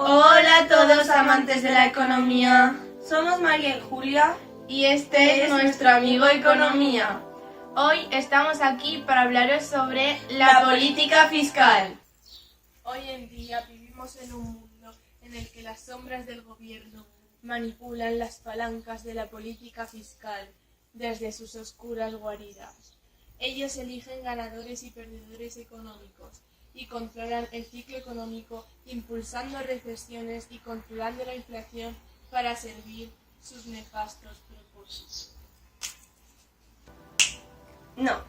Hola a todos amantes de la economía. Somos María y Julia y este es nuestro amigo Economía. Hoy estamos aquí para hablaros sobre la política fiscal. Hoy en día vivimos en un mundo en el que las sombras del gobierno manipulan las palancas de la política fiscal desde sus oscuras guaridas. Ellos eligen ganadores y perdedores económicos y controlan el ciclo económico, impulsando recesiones y controlando la inflación para servir sus nefastos propósitos. No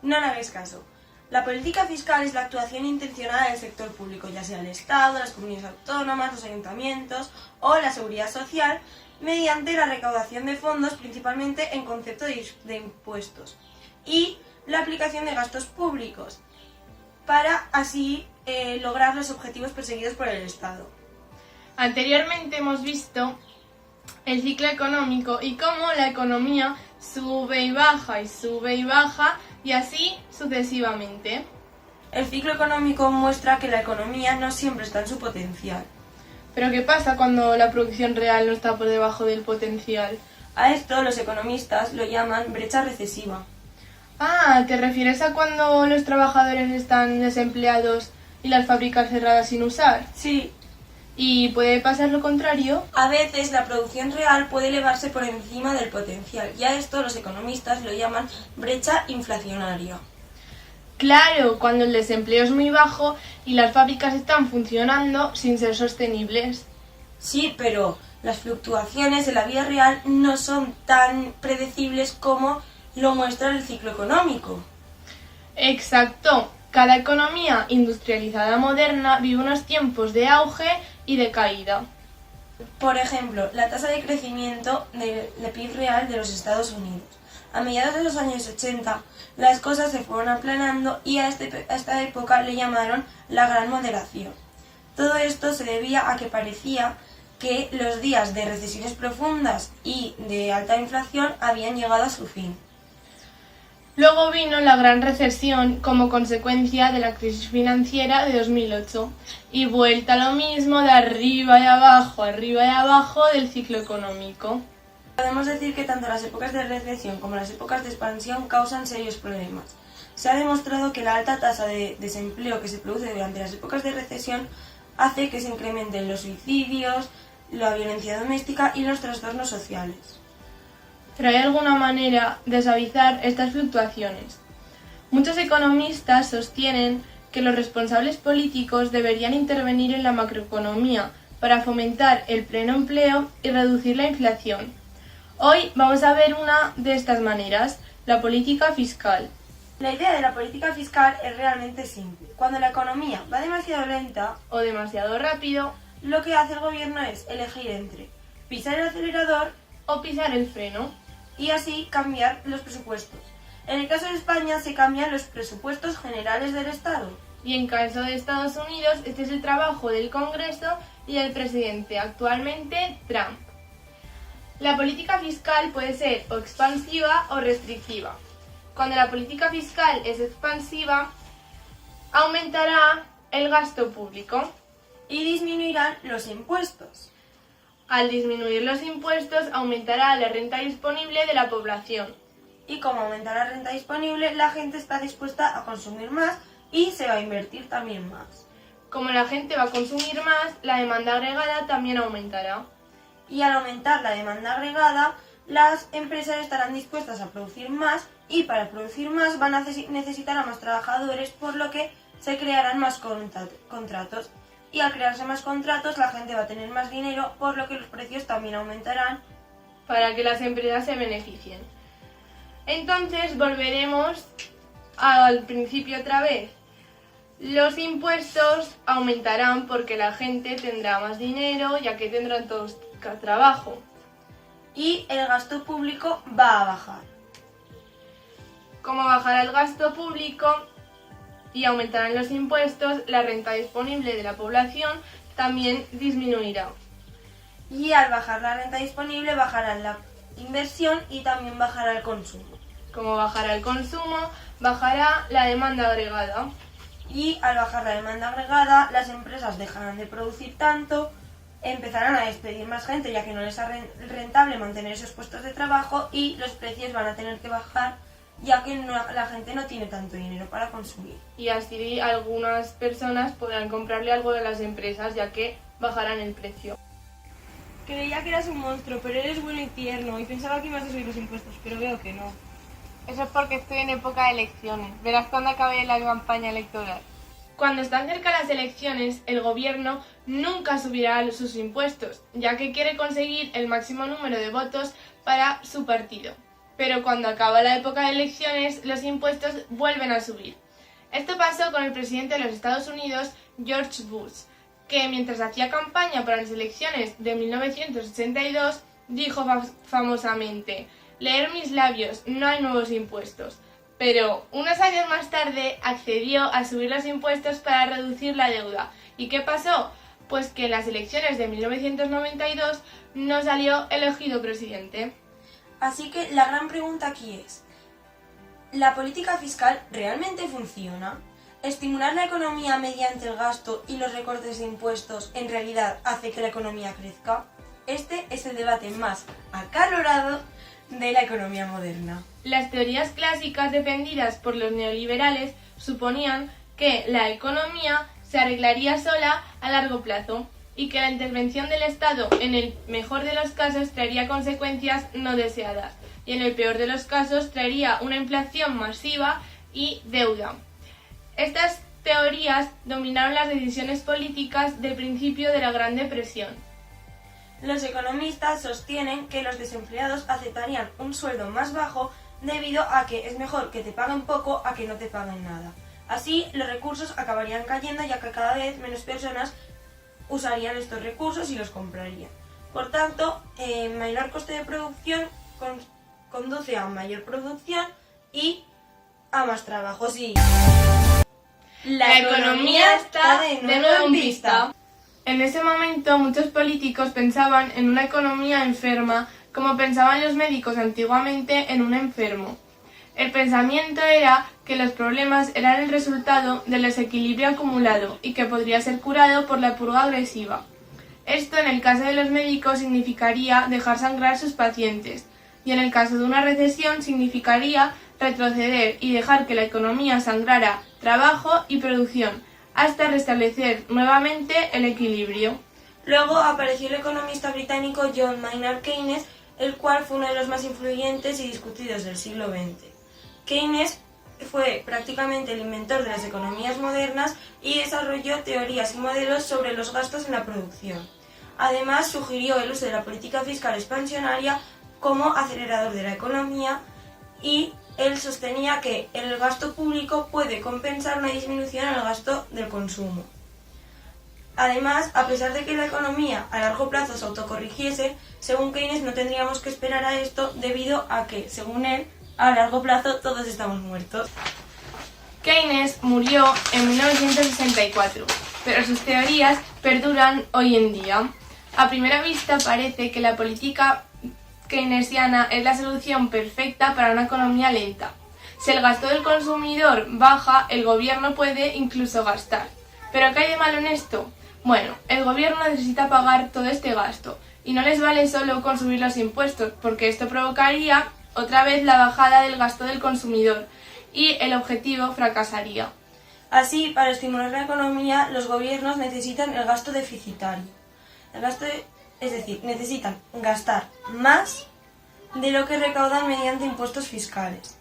le hagáis caso. La política fiscal es la actuación intencionada del sector público, ya sea el Estado, las comunidades autónomas, los ayuntamientos o la seguridad social, mediante la recaudación de fondos, principalmente en concepto de impuestos, y la aplicación de gastos públicos, para así lograr los objetivos perseguidos por el Estado. Anteriormente hemos visto el ciclo económico y cómo la economía sube y baja y así sucesivamente. El ciclo económico muestra que la economía no siempre está en su potencial. ¿Pero qué pasa cuando la producción real no está por debajo del potencial? A esto los economistas lo llaman brecha recesiva. Ah, ¿te refieres a cuando los trabajadores están desempleados y las fábricas cerradas sin usar? Sí. ¿Y puede pasar lo contrario? A veces la producción real puede elevarse por encima del potencial, y a esto los economistas lo llaman brecha inflacionaria. Claro, cuando el desempleo es muy bajo y las fábricas están funcionando sin ser sostenibles. Sí, pero las fluctuaciones de la vida real no son tan predecibles como lo muestra el ciclo económico. Exacto. Cada economía industrializada moderna vive unos tiempos de auge y de caída. Por ejemplo, la tasa de crecimiento del PIB real de los Estados Unidos. A mediados de los años 80, las cosas se fueron aplanando y a esta época le llamaron la Gran Moderación. Todo esto se debía a que parecía que los días de recesiones profundas y de alta inflación habían llegado a su fin. Luego vino la Gran Recesión como consecuencia de la crisis financiera de 2008 y vuelta a lo mismo de arriba y abajo del ciclo económico. Podemos decir que tanto las épocas de recesión como las épocas de expansión causan serios problemas. Se ha demostrado que la alta tasa de desempleo que se produce durante las épocas de recesión hace que se incrementen los suicidios, la violencia doméstica y los trastornos sociales. ¿Pero hay alguna manera de suavizar estas fluctuaciones? Muchos economistas sostienen que los responsables políticos deberían intervenir en la macroeconomía para fomentar el pleno empleo y reducir la inflación. Hoy vamos a ver una de estas maneras, la política fiscal. La idea de la política fiscal es realmente simple. Cuando la economía va demasiado lenta o demasiado rápido, lo que hace el gobierno es elegir entre pisar el acelerador o pisar el freno y así cambiar los presupuestos. En el caso de España se cambian los presupuestos generales del Estado. Y en caso de Estados Unidos, este es el trabajo del Congreso y del presidente, actualmente Trump. La política fiscal puede ser o expansiva o restrictiva. Cuando la política fiscal es expansiva, aumentará el gasto público y disminuirán los impuestos. Al disminuir los impuestos, aumentará la renta disponible de la población. Y como aumenta la renta disponible, la gente está dispuesta a consumir más y se va a invertir también más. Como la gente va a consumir más, la demanda agregada también aumentará. Y al aumentar la demanda agregada, las empresas estarán dispuestas a producir más y para producir más van a necesitar a más trabajadores, por lo que se crearán más contratos. Y al crearse más contratos, la gente va a tener más dinero, por lo que los precios también aumentarán para que las empresas se beneficien. Entonces volveremos al principio otra vez. Los impuestos aumentarán porque la gente tendrá más dinero, ya que tendrán todos trabajo. Y el gasto público va a bajar. Como bajará el gasto público y aumentarán los impuestos, la renta disponible de la población también disminuirá. Y al bajar la renta disponible, bajará la inversión y también bajará el consumo. Como bajará el consumo, bajará la demanda agregada. y al bajar la demanda agregada, las empresas dejarán de producir tanto, empezarán a despedir más gente ya que no les es rentable mantener esos puestos de trabajo y los precios van a tener que bajar ya que la gente no tiene tanto dinero para consumir. Y así algunas personas podrán comprarle algo de las empresas ya que bajarán el precio. Creía que eras un monstruo, pero eres bueno y tierno y pensaba que ibas a subir los impuestos, pero veo que no. Eso es porque estoy en época de elecciones. Verás cuando acabe la campaña electoral. Cuando están cerca las elecciones, el gobierno nunca subirá sus impuestos, ya que quiere conseguir el máximo número de votos para su partido. Pero cuando acaba la época de elecciones, los impuestos vuelven a subir. Esto pasó con el presidente de los Estados Unidos, George Bush, que mientras hacía campaña para las elecciones de 1982, dijo famosamente: «Leer mis labios, no hay nuevos impuestos». Pero unos años más tarde accedió a subir los impuestos para reducir la deuda. ¿Y qué pasó? Pues que en las elecciones de 1992 no salió elegido presidente. Así que la gran pregunta aquí es, ¿la política fiscal realmente funciona? ¿Estimular la economía mediante el gasto y los recortes de impuestos en realidad hace que la economía crezca? Este es el debate más acalorado de la economía moderna. Las teorías clásicas defendidas por los neoliberales suponían que la economía se arreglaría sola a largo plazo y que la intervención del Estado en el mejor de los casos traería consecuencias no deseadas y en el peor de los casos traería una inflación masiva y deuda. Estas teorías dominaron las decisiones políticas del principio de la Gran Depresión. Los economistas sostienen que los desempleados aceptarían un sueldo más bajo debido a que es mejor que te paguen poco a que no te paguen nada. Así, los recursos acabarían cayendo ya que cada vez menos personas usarían estos recursos y los comprarían. Por tanto, menor coste de producción conduce a mayor producción y a más trabajo. Sí. La economía está de nuevo en pista. En ese momento muchos políticos pensaban en una economía enferma, como pensaban los médicos antiguamente en un enfermo. El pensamiento era que los problemas eran el resultado del desequilibrio acumulado y que podría ser curado por la purga agresiva. Esto en el caso de los médicos significaría dejar sangrar a sus pacientes y en el caso de una recesión significaría retroceder y dejar que la economía sangrara trabajo y producción hasta restablecer nuevamente el equilibrio. Luego apareció el economista británico John Maynard Keynes, el cual fue uno de los más influyentes y discutidos del siglo XX. Keynes fue prácticamente el inventor de las economías modernas y desarrolló teorías y modelos sobre los gastos en la producción. Además, sugirió el uso de la política fiscal expansionaria como acelerador de la economía y él sostenía que el gasto público puede compensar una disminución en el gasto del consumo. Además, a pesar de que la economía a largo plazo se autocorrigiese, según Keynes no tendríamos que esperar a esto debido a que, según él, a largo plazo todos estamos muertos. Keynes murió en 1964, pero sus teorías perduran hoy en día. A primera vista parece que la política keynesiana es la solución perfecta para una economía lenta. Si el gasto del consumidor baja, el gobierno puede incluso gastar. ¿Pero qué hay de malo en esto? Bueno, el gobierno necesita pagar todo este gasto y no les vale solo con subir los impuestos, porque esto provocaría otra vez la bajada del gasto del consumidor y el objetivo fracasaría. Así, para estimular la economía, los gobiernos necesitan el gasto deficitario. Es decir, necesitan gastar más de lo que recaudan mediante impuestos fiscales.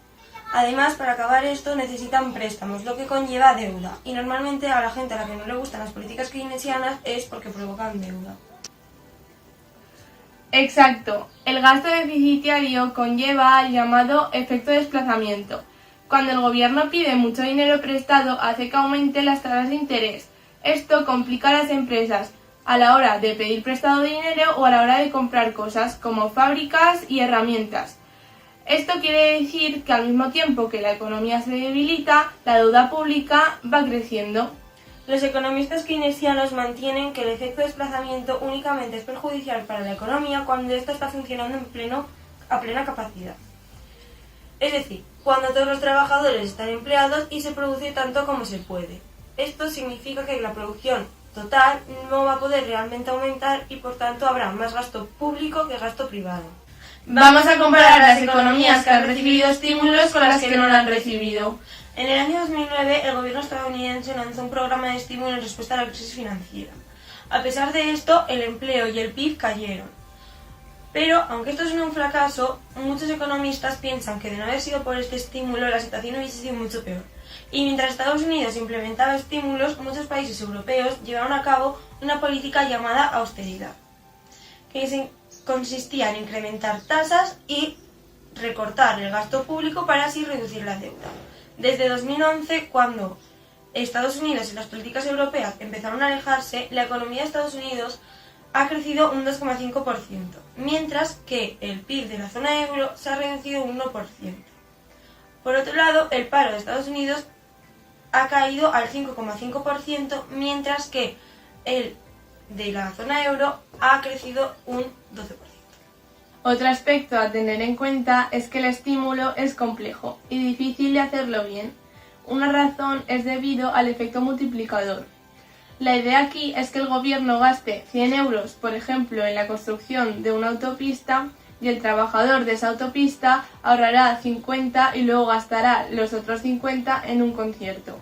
Además, para acabar esto, necesitan préstamos, lo que conlleva deuda. Y normalmente a la gente a la que no le gustan las políticas keynesianas es porque provocan deuda. Exacto. El gasto deficitario conlleva el llamado efecto de desplazamiento. Cuando el gobierno pide mucho dinero prestado, hace que aumente las tasas de interés. Esto complica a las empresas a la hora de pedir prestado dinero o a la hora de comprar cosas como fábricas y herramientas. Esto quiere decir que al mismo tiempo que la economía se debilita, la deuda pública va creciendo. Los economistas keynesianos mantienen que el efecto de desplazamiento únicamente es perjudicial para la economía cuando ésta está funcionando a plena capacidad. Es decir, cuando todos los trabajadores están empleados y se produce tanto como se puede. Esto significa que la producción total no va a poder realmente aumentar y por tanto habrá más gasto público que gasto privado. Vamos a comparar las economías que han recibido estímulos con las que no lo han recibido. En el año 2009, el gobierno estadounidense lanzó un programa de estímulo en respuesta a la crisis financiera. A pesar de esto, el empleo y el PIB cayeron. Pero, aunque esto es un fracaso, muchos economistas piensan que de no haber sido por este estímulo, la situación hubiese sido mucho peor. Y mientras Estados Unidos implementaba estímulos, muchos países europeos llevaron a cabo una política llamada austeridad, que consistía en incrementar tasas y recortar el gasto público para así reducir la deuda. Desde 2011, cuando Estados Unidos y las políticas europeas empezaron a alejarse, la economía de Estados Unidos ha crecido un 2,5%, mientras que el PIB de la zona euro se ha reducido un 1%. Por otro lado, el paro de Estados Unidos ha caído al 5,5%, mientras que el de la zona euro ha crecido un 12%. Otro aspecto a tener en cuenta es que el estímulo es complejo y difícil de hacerlo bien. Una razón es debido al efecto multiplicador. La idea aquí es que el gobierno gaste 100 euros, por ejemplo, en la construcción de una autopista y el trabajador de esa autopista ahorrará 50 y luego gastará los otros 50 en un concierto.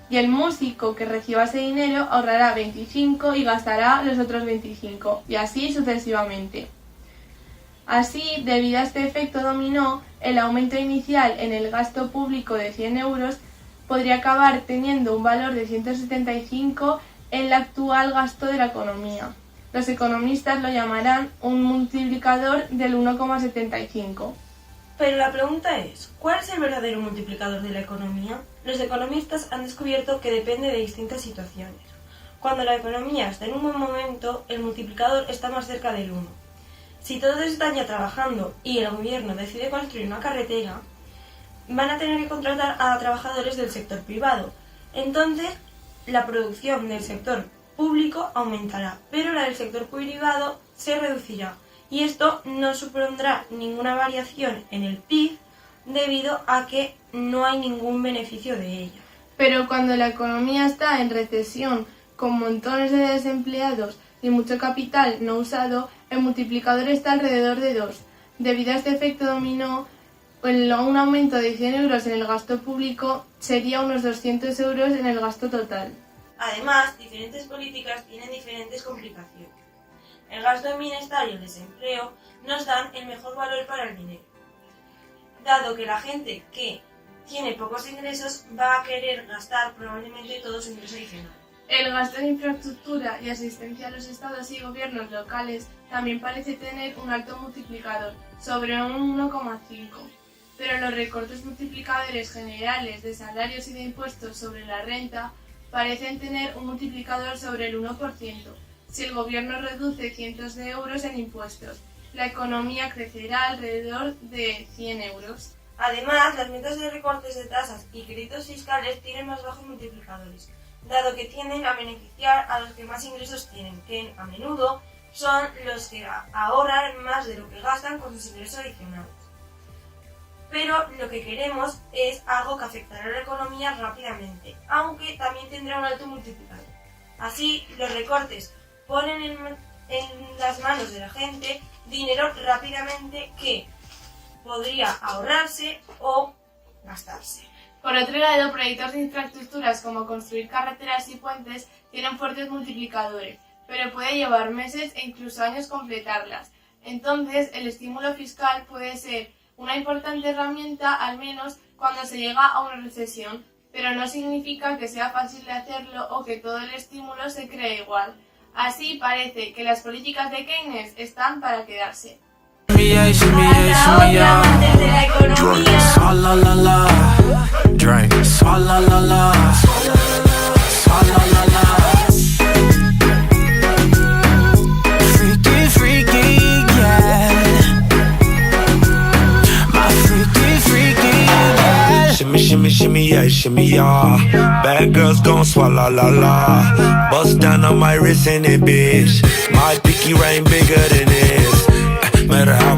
Y el músico que reciba ese dinero ahorrará 25 y gastará los otros 25, y así sucesivamente. Así, debido a este efecto dominó, el aumento inicial en el gasto público de 100 euros podría acabar teniendo un valor de 175 en el actual gasto de la economía. Los economistas lo llamarán un multiplicador del 1,75. Pero la pregunta es, ¿cuál es el verdadero multiplicador de la economía? Los economistas han descubierto que depende de distintas situaciones. Cuando la economía está en un buen momento, el multiplicador está más cerca del 1. Si todos están ya trabajando y el gobierno decide construir una carretera, van a tener que contratar a trabajadores del sector privado. Entonces, la producción del sector público aumentará, pero la del sector privado se reducirá. Y esto no supondrá ninguna variación en el PIB debido a que no hay ningún beneficio de ella. Pero cuando la economía está en recesión, con montones de desempleados y mucho capital no usado, el multiplicador está alrededor de 2. Debido a este efecto dominó, un aumento de 100 euros en el gasto público sería unos 200 euros en el gasto total. Además, diferentes políticas tienen diferentes complicaciones. El gasto en bienestar y el desempleo nos dan el mejor valor para el dinero, dado que la gente que tiene pocos ingresos va a querer gastar probablemente todo su ingreso adicional. El gasto en infraestructura y asistencia a los estados y gobiernos locales también parece tener un alto multiplicador, sobre un 1,5. Pero los recortes multiplicadores generales de salarios y de impuestos sobre la renta parecen tener un multiplicador sobre el 1%. Si el gobierno reduce cientos de euros en impuestos, la economía crecerá alrededor de 100 euros. Además, las metas de recortes de tasas y créditos fiscales tienen más bajos multiplicadores, dado que tienden a beneficiar a los que más ingresos tienen, que a menudo son los que ahorran más de lo que gastan con sus ingresos adicionales. Pero lo que queremos es algo que afectará a la economía rápidamente, aunque también tendrá un alto multiplicador. Así, los recortes ponen en las manos de la gente dinero rápidamente que podría ahorrarse o gastarse. Por otro lado, proyectos de infraestructuras como construir carreteras y puentes tienen fuertes multiplicadores, pero puede llevar meses e incluso años completarlas. Entonces, el estímulo fiscal puede ser una importante herramienta, al menos cuando se llega a una recesión, pero no significa que sea fácil de hacerlo o que todo el estímulo se cree igual. Así parece que las políticas de Keynes están para quedarse. Hasta otra, amantes de la economía. Shimmy, yeah. Bad girls gon' swallow la la. Bust down on my wrist in it, bitch. My pinky ring bigger than this. Matter how